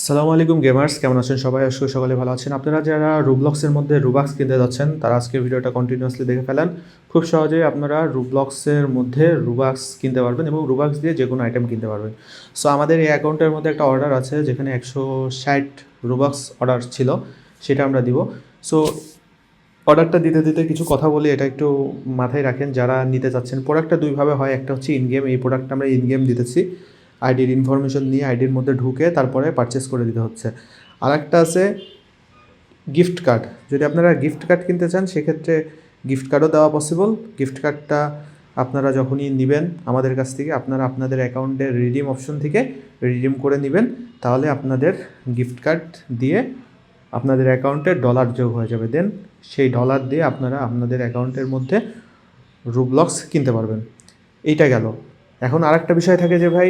আসসালামু আলাইকুম গেমার্স, কেমন আছেন সবাই? আজকে সকালে ভালো আছেন। আপনারা যারা রুবলক্সের মধ্যে রুবাক্স কিনতে যাচ্ছেন তারা আজকের ভিডিওটা কন্টিনিউয়াসলি দেখে ফেলেন। খুব সহজেই আপনারা রুবলক্সের মধ্যে রুবাক্স কিনতে পারবেন এবং রুবাক্স দিয়ে যে কোনো আইটেম কিনতে পারবেন। সো আমাদের এই অ্যাকাউন্টের মধ্যে একটা অর্ডার আছে যেখানে 160 রুবাক্স অর্ডার ছিল, সেটা আমরা দিব। সো অর্ডারটা দিতে দিতে কিছু কথা বলি, এটা একটু মাথায় রাখেন যারা নিতে চাচ্ছেন। প্রোডাক্টটা দুইভাবে হয়, একটা হচ্ছে ইনগেম, এই প্রোডাক্টটা আমরা ইনগেম দিতেছি, আইডির ইনফরমেশন নিয়ে আইডির মধ্যে ঢুকে তারপরে পারচেস করে দিতে হচ্ছে। আর একটা আছে গিফট কার্ড। যদি আপনারা গিফট কার্ড কিনতে চান সেক্ষেত্রে গিফট কার্ডও দেওয়া পসিবল। গিফট কার্ডটা আপনারা যখনই নেবেন আমাদের কাছ থেকে আপনারা আপনাদের অ্যাকাউন্টের রিডিম অপশন থেকে রিডিম করে নেবেন, তাহলে আপনাদের গিফট কার্ড দিয়ে আপনাদের অ্যাকাউন্টে ডলার যোগ হয়ে যাবে। দেন সেই ডলার দিয়ে আপনারা আপনাদের অ্যাকাউন্টের মধ্যে রুবলক্স কিনতে পারবেন। এইটা গেল। এখন আরেকটা বিষয় থাকে যে ভাই,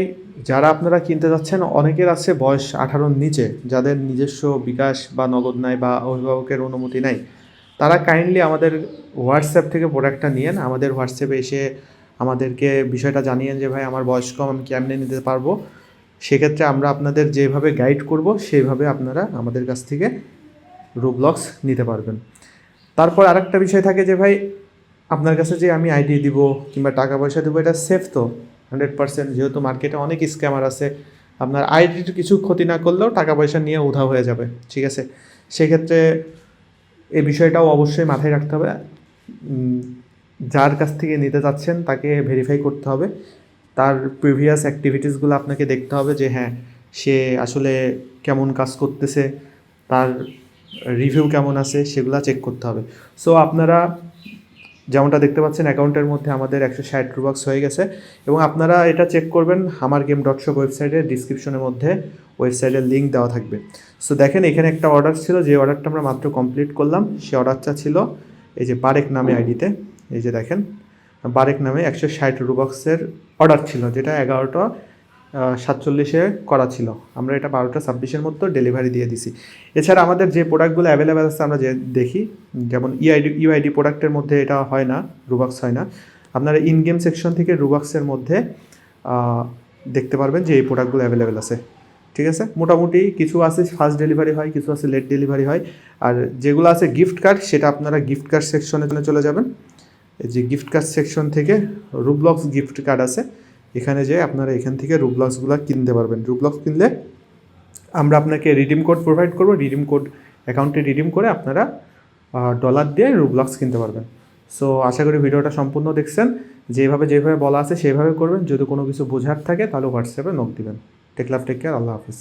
যারা আপনারা কিনতে যাচ্ছেন অনেকের আছে বয়স 18-র নিচে, যাদের নিজস্ব বিকাশ বা নগদ নাই বা অভিভাবকের অনুমতি নাই, তারা কাইন্ডলি আমাদের হোয়াটসঅ্যাপ থেকে প্রোডাক্টটা নিয়েন। আমাদের হোয়াটসঅ্যাপে এসে আমাদেরকে বিষয়টা জানিয়েন যে ভাই আমার বয়স কম, আমি কেমনে নিতে পারবো। সেক্ষেত্রে আমরা আপনাদের যেভাবে গাইড করব সেইভাবে আপনারা আমাদের কাছ থেকে রুবলক্স নিতে পারবেন। তারপর আরেকটা বিষয় থাকে যে ভাই, আপনার কাছে যে আমি আইডি দিব কিংবা টাকা পয়সা দেবো এটা সেফ তো 100%, যেহেতু মার্কেটে অনেক স্ক্যামার আছে। আপনার আইডির কিছু ক্ষতি না করলেও টাকা পয়সা নিয়ে উধাও হয়ে যাবে, ঠিক আছে? সেক্ষেত্রে এই বিষয়টাও অবশ্যই মাথায় রাখতে হবে। যার কাছ থেকে নিতে চাচ্ছেন তাকে ভেরিফাই করতে হবে, তার প্রিভিয়াস অ্যাক্টিভিটিসগুলো আপনাকে দেখতে হবে যে হ্যাঁ সে আসলে কেমন কাজ করতেছে, তার রিভিউ কেমন আছে সেগুলো চেক করতে হবে। সো আপনারা যেমনটা দেখতে পাচ্ছেন অ্যাকাউন্টের মধ্যে আমাদের 160 রুবাক্স হয়ে গেছে এবং আপনারা এটা চেক করবেন hamargame.shop ওয়েবসাইটের ডিসক্রিপশনের মধ্যে ওয়েবসাইটের লিঙ্ক দেওয়া থাকবে। সো দেখেন এখানে একটা অর্ডার ছিল, যে অর্ডারটা আমরা মাত্র কমপ্লিট করলাম। সে অর্ডারটা ছিল এই যে বারেক নামে আইডিতে, এই যে দেখেন বারেক নামে 160 রুবাক্সের অর্ডার ছিল, যেটা 11টা 47-এ করা ছিল। আমরা এটা 12টা 26-এর মধ্যে ডেলিভারি দিয়ে দিছি। এছাড়া আমাদের যে প্রোডাক্টগুলো অ্যাভেলেবেল আছে আমরা যে দেখি, যেমন ইউআইডি প্রোডাক্টের মধ্যে এটা হয় না, রুবাক্স হয় না। আপনারা ইন গেম সেকশন থেকে রুবাক্সের মধ্যে দেখতে পারবেন যে এই প্রোডাক্টগুলো অ্যাভেলেবেল আছে, ঠিক আছে? মোটামুটি কিছু আছে ফাস্ট ডেলিভারি হয়, কিছু আছে লেট ডেলিভারি হয়। আর যেগুলো আছে গিফট কার্ড, সেটা আপনারা গিফট কার্ড সেকশনে চলে যাবেন। এই যে গিফট কার্ড সেকশন থেকে রুবলক্স গিফট কার্ড আছে, এখানে যে আপনারা এখান থেকে রুবলক্সগুলো কিনতে পারবেন। রুবলক্স কিনলে আমরা আপনাকে রিডিম কোড প্রোভাইড করব, রিডিম কোড অ্যাকাউন্টে রিডিম করে আপনারা ডলার দিয়ে রুবলক্স কিনতে পারবেন। সো আশা করি ভিডিওটা সম্পূর্ণ দেখছেন। যেভাবে বলা আছে সেইভাবে করবেন। যদি কোনো কিছু বোঝার থাকে তাহলে হোয়াটসঅ্যাপে নক দিবেন। টেক কেয়ার, আল্লাহ হাফিজ।